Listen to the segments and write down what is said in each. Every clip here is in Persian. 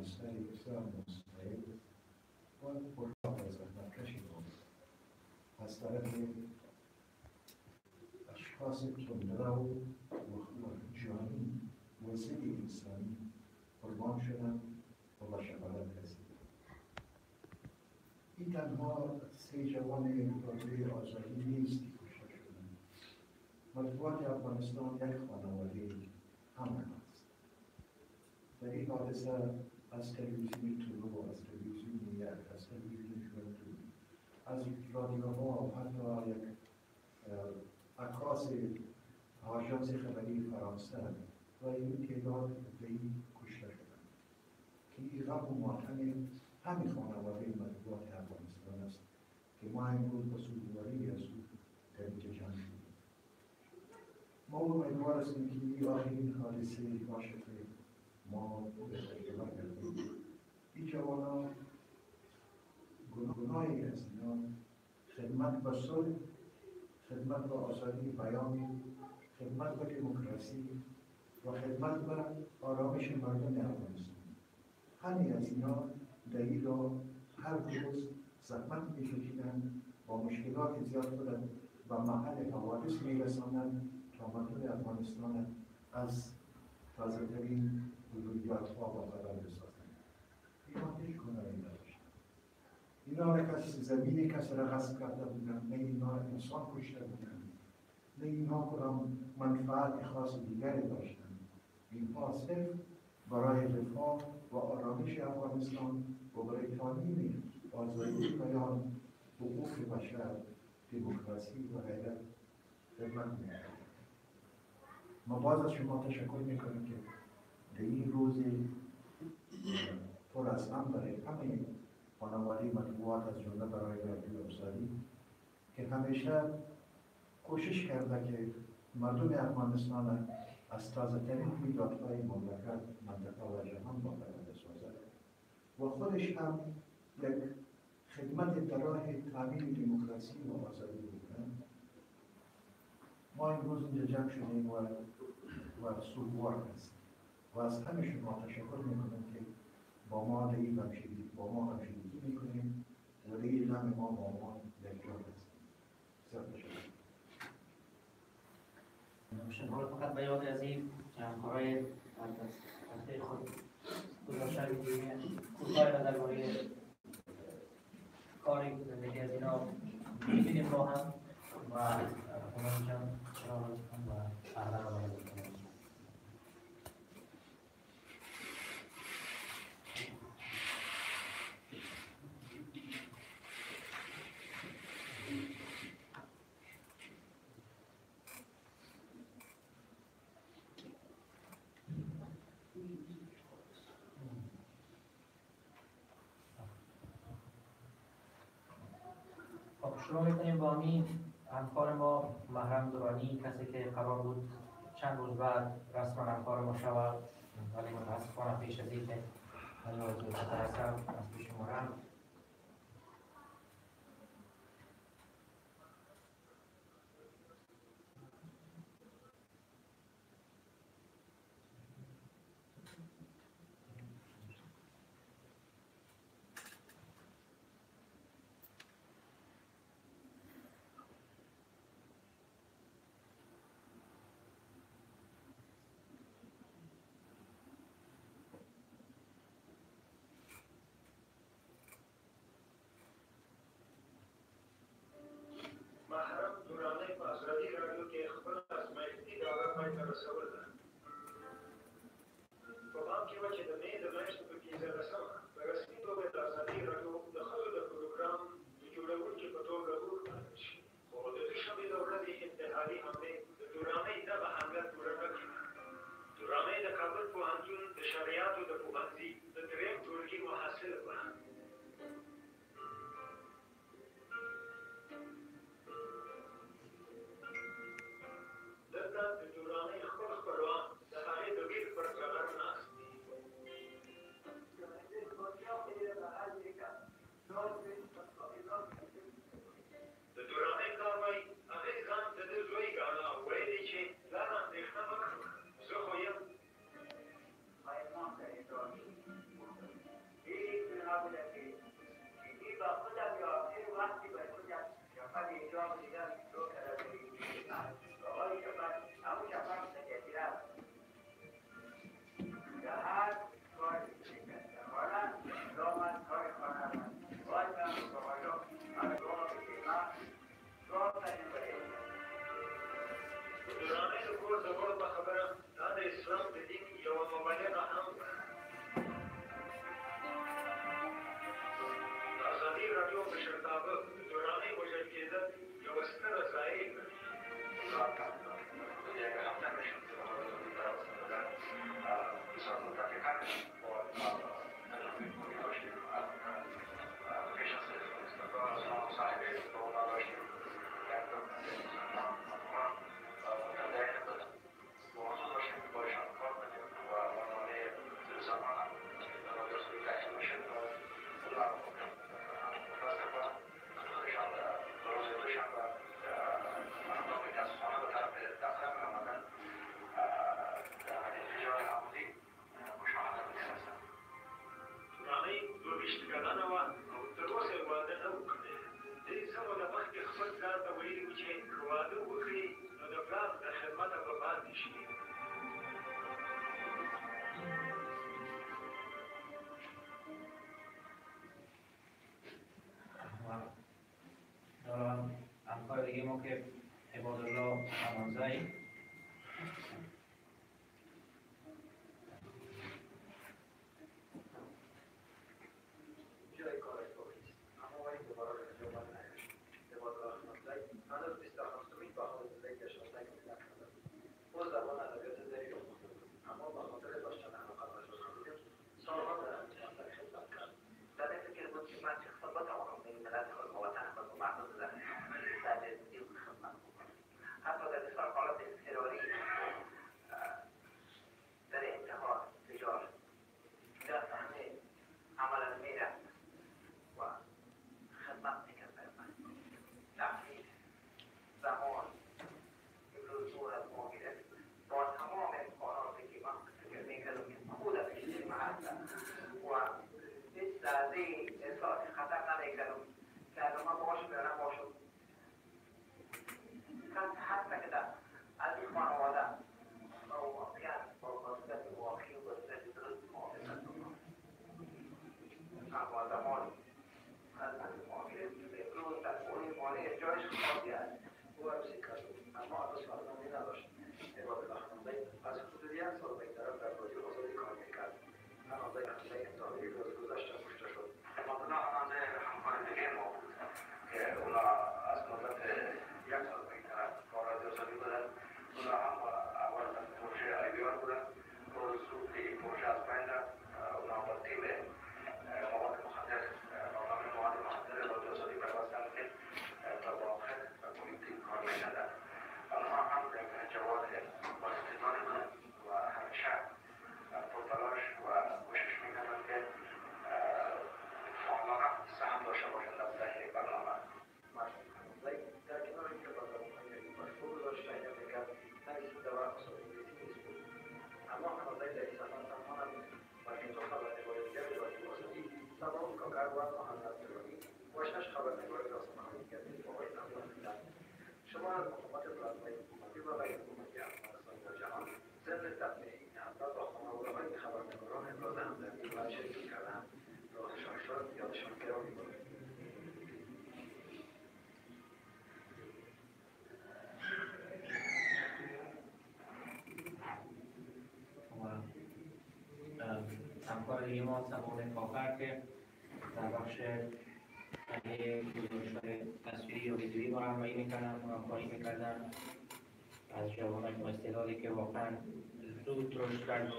دانشمندتری بسیار مستعد و پرتاب از زحمتکشی بود. از طرف اشخاص تندرو و جانی و ضد انسانی قربان شدند و به شهادت رسیدند. این تنها 3 جوان داده آزادی نیست که کشته شدند. مطبوعات افغانستان یک خانواده همه است. در این حادثه از تلویزیون طلوع، از تلویزیون یک، از تلویزیون شروع، از رادیوها، حتی یک عکاس آژانس خبری فرانسه و این تعداد ادعی کشته شدند که این غم و ماتم همین خانواده مطبوعات افغانستان است که ما امروز با سوگواری از او تبریک جمع شدیم. ما امیدوار هستیم که این آخرین حادثه باشه که ما به تجربه کردیم. این جوانان گناهی از اینا خدمت به صلح، خدمت به آزادی بیان، خدمت به دموکراسی و خدمت به آرامش مردم افغانستان. همین از اینا در این راه هر روز زحمت می‌کشیدند، با مشکلات زیاد خودند و محل حوادث می‌رسانند تا مردم افغانستان از تازه‌ترین وجودیات‌ها با خبر بسازند. اینا هیچ گناهی نداشتند. اینا نه کسی زمین کسی را غصب کرده بودند، نه اینا انسان کشته بودند، نه اینها کدام منفعت خاص دیگری داشتند. اینها صرف برای رفاه و آرامش افغانستان و برای تامین آزادی بیان، حقوق بشر، دموکراسی و غیره خدمت می‌کردند. ما باز از شما تشکر می‌کنیم که در این روز پر از غم برای همه خانواده مطبوعات از جمله برای رادیو آزادی که همیشه کوشش کرده که مردم افغانستان از تازه‌ترین رویدادهای مملکت، منطقه و جهان با خبر بسازد و خودش هم یک خدمت در راه تامین دموکراسی و آزادی بکنند. ما امروز اینجا جمع شدیم و سوگوار هستیم و از همه شما تشکر میکنم که با ما در این همشیرگی میکنیم و در این غم ما با ما یکجا هستیم. بسیار تشکر. شما فقط به یاد از این همکارای هفته خود گذاشته می‌کنیم کوتاه را درباره کاری که زندگی از اینا می‌بینیم با هم و اونم چرا و فردا را باید بکنیم. شروع میکنیم با همین همکار ما محرم دورانی، کسی که قرار بود چند روز بعد رسما همکار ما شود ولی متاسفانه پیش از این که هنوز ترسم از پیش ما رفت. ویشت کردن و تر اوسه واده نه وکړي دې سمو د مخکې خپل پلار ته ویلي وو چې که واده وکړي نو د پلار د خدمته به پاتې شي همکار دیگه ما که عبادالله امانزایی جای کارش باقیست اما ولی دوباره رجوع نگشت عبادالله امانزایی هنوز 27مین بهار زندگیش را تکمیل نکرده او زبان ادبیات زری را خوانده بود اما به خاطر داشتن علاقه به ژورنالیسم سالها در امتحان خدمت کرد در این فکر بود که من چه خدمت آورم به ملت خود و وطن خود و مردم در جدید خدمت بکنم حتی در بسیار حالات اضطراری در انتحار تجار در صحنه عملا میرفت و خدمت میکرد برای من تحصیل زمان امروز دور از ما گرفت با تمام امکاناتی که من فکر میکردم که خود از کشتی محل و هیچ لحظه احساس خطر نمیکردم که اگر من باشم یا نباشم کس حد نکردم از این خانواده واقعا با واسطت واقعی و واسطت درست محافظت کنم اما زمان از ما گرفت امروز در اون مانع جایش خالی است او عروسی کرد اما عروس فرزندی نداشت عبادالله امانزایی از حدود 1 سال به این طرف در رادیو آزادی کار میکرد امانزایی امضای روزگذشته کشته شد عبادالله امانزایی همکار دیگه ما بود که اونا از مدت 1 سال به این طرف با رادیو آزادی بودن اونا هم اول در پروژه IBR بودن زود این پروژه از بین رفت اونا با تیم مواد مخدر برنامه مواد مخدر رادیو آزادی پیوستن که تا به آخر با این تیم کار میکردن آنها هم جواد با استعدادی بودن و همیشه پرتلاش و کوشش میکردن که فعالانه سهم داشته باشند در تهیه برنامه امانزایی در کنار اینکه برنامه‌های مشهور داشت تهیه میکرد نویسنده و استاد انگلیسی نیز بود اما امانزایی در این سفر تنها نبود بلکه دو خبرنگارگر رادیو آزادی سبا کاکر و محمد درانی و 6 خبرنگار داستان‌های دیگری با آقای نمدان میدهد شما از مقامات بلندهای حکومتی و غیر حکومتی افغانستان و جهان ضمن تبلیغ این افراد و خانواده‌های این خبرنگاران ابراز همدردی و شرکت کرده‌اند راهشان شد یادشان گرامی باد همکار دیگه ما سمون کافر که در بخش گزارش‌های تصویری و ویدیویی با همراهی میکردن و همکاری میکردن از جوانان با استعدادی که واقعا زود رشد کرد و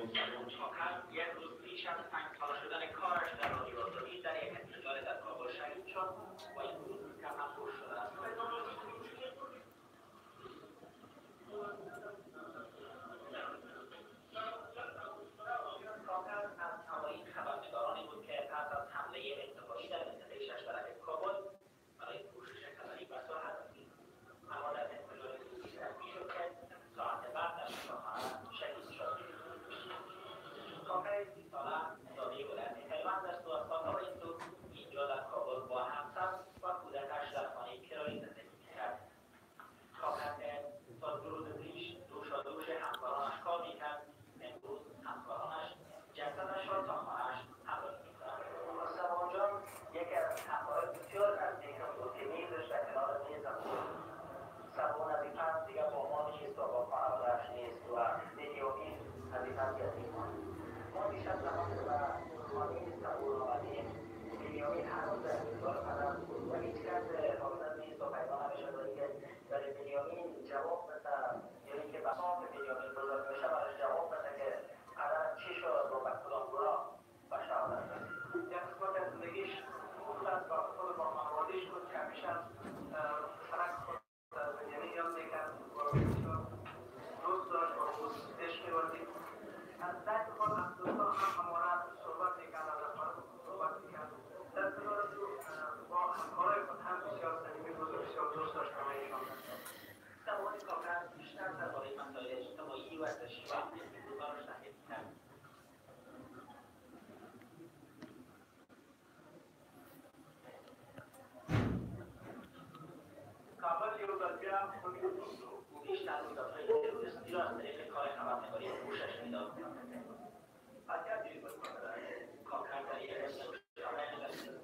یک روز پیش از 5 سال شدن کارش در رادیو آزادی در یک انفجار در کابل شهید شد و این روز کم خوش شده است کاکر از اوایل خبرنگارانی بود که پس از حمله انتحاری در منطقه 6 طرف کابل برای کوشش خبری بر ساحت رسید اما در انفجار روزی زخمی شد که ساعت بعد در شفاخانه شهید شد کاکر 30 ساله اداره ولایت پیوند است و از سالهای دو اینجا در کابل با همسر و کودکش در خانه کرایی زندگی می‌کرد کاکر که تا 2 روز پیش دوشادوش همکارانش کار می‌کرد امروز همکارانش جسدش را تا خانه‌اش همراه می‌کنند مصطفی جان یکی از همکاران بسیار نزدیکم بود که میزش در کنار میزم بود سبون از این پس دیگر با ما نشست و با خانواده‌اش نیست و بنیامین از این پس یتیم ماند ما دیشب زمان که به خانه سبون آمدیم بنیامین هنوز در انتظار پدر بود و هیچ کس حاضر نیست و پیدا نمی‌شد که برای بنیامین جواب بده یعنی که بساط بنیامین بزرگ بشه براش جواب بده که پدر چی شد و به کدام گناه به شهادت رسید یک قسمت از زندگیش خوب است و خود با خانواده‌اش بود که همیشه از پسرک خود بنیامین یاد می‌کرد و بسیار دوست داشت و عشق می‌ورزید از درد خود از دوستان هم همواره صحبت می‌کرد از افراد صحبت می‌کرد در کنار با همکارای خود هم بسیار صمیمی بود و بسیار دوست داشت همه‌ایشان زمان کاکر او بیشتر رویدادهای تروریستی را از طریق کار خبرنگاری پوشش میداد. اگر دیر کارکردهای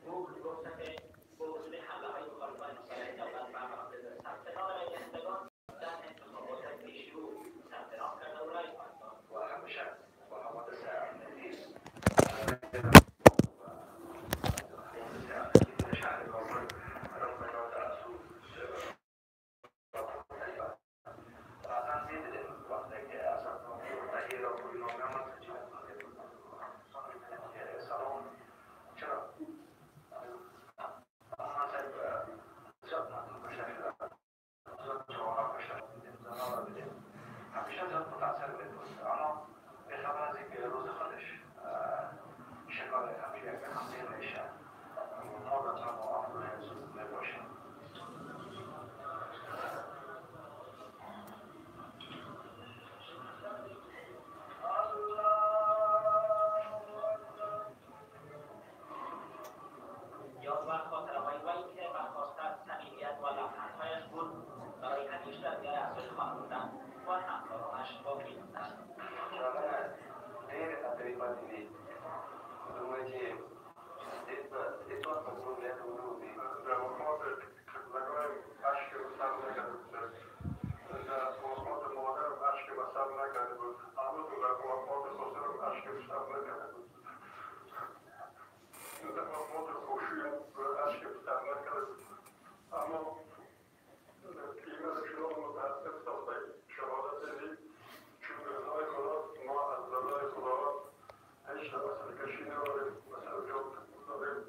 گوگل گفته که با وجود حمله‌های مخالفان مسلح دولت بر مناطق ثبت نام رایدهندگان در انتخابات پیشرو ثبت نام کرده و رای خواهند داد. و همیشه با حوادث امنیتی شهر کابل رفتگاه درسو اصلا میدیدیم وقتی که اصلا تهیه را روینامه آمد سلام چرا؟ آنها سایب زیاد مردم کشته شده زیاد جوانان کشته دیدیم زنان را دیدیم همیشه زیاد متاثر بود اما به خبر از اینکه روز خودش شکار همیشه یک حمله میشه ما را تا آفرین زود میباشیم یاد و خاطره‌های وی که برخواسته از صمیمیت و لبخندهایش بود برای همیشه در دل افزایش‌خوان بودن و همکارانش باقی موندند. غیر تقریبا دیدید کدومه که اتوان کنون لیت ونودی در مقامات خدمتگاه عشق بسر نکرده بود در مقامات مادر عشق بسر نکرده بود اما در مقامات خسر عشق بسر نکرده بود در مقامات خوشی عشق بسر نکرده بود اما ایمه شما متحصف ساخته شهادت دید چون رضای خدا ما از رضای خدا هیچ مسئله کشی نداریم مسئله جا داریم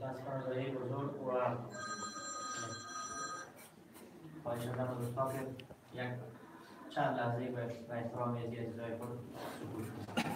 دستگاه بزرگ و خواهش ازم دوستان که یک چند لحظه به احترام عزیزای خود سکوت کنید.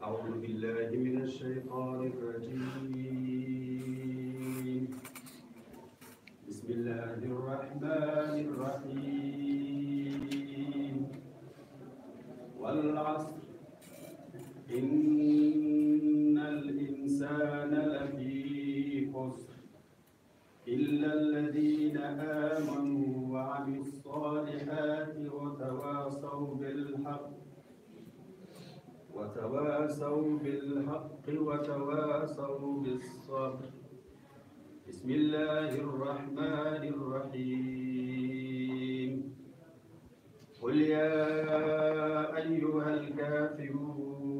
أعوذ بالله من الشيطان الرجيم بسم الله الرحمن الرحيم والعصر إن الإنسان لفي خسر إلا الذين آمنوا وعملوا الصالحات وتواصوا بالحق وتواصوا بالصبر. بسم الله الرحمن الرحيم قل يا أيها الكافرون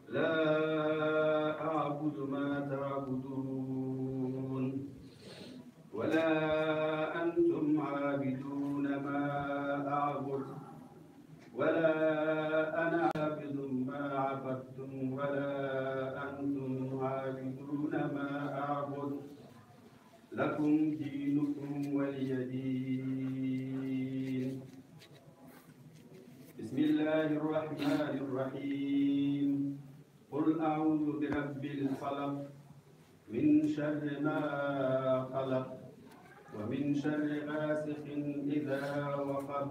لا الله الرحمن الرحيم قل أعوذ برب الفلق من شر ما خلق ومن شر غاسق إذا وقب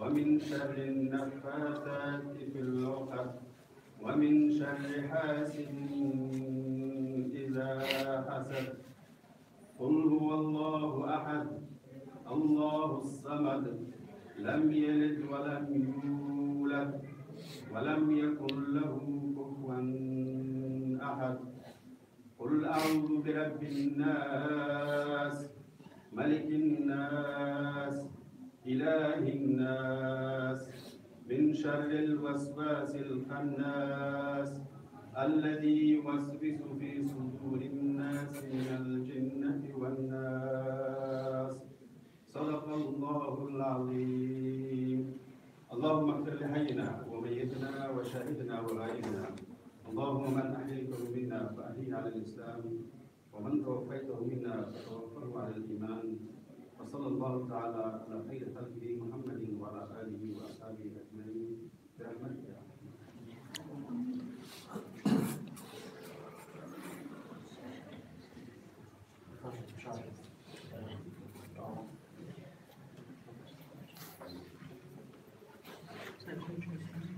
ومن شر النفاثات في العقد ومن شر حاسد إذا حسد قل هو الله أحد الله الصمد لم يلد ولم يولد ولم يكن له كفوا أحد قل أعوذ برب الناس ملك الناس إله الناس من شر الوسواس الخناس الذي يوسوس في صدور الناس من الجنة والناس صدق الله العظيم. اللهم اغفر لحينا وميتنا وشاهدنا وغائبنا، اللهم من أحييته منا فأحيه على الإسلام ومن توفيته منا فتوفه على الإيمان. وصلى الله تعالى على خير خلقه محمد وعلى آله وأصحابه أجمعين برحمتك يا Thank you.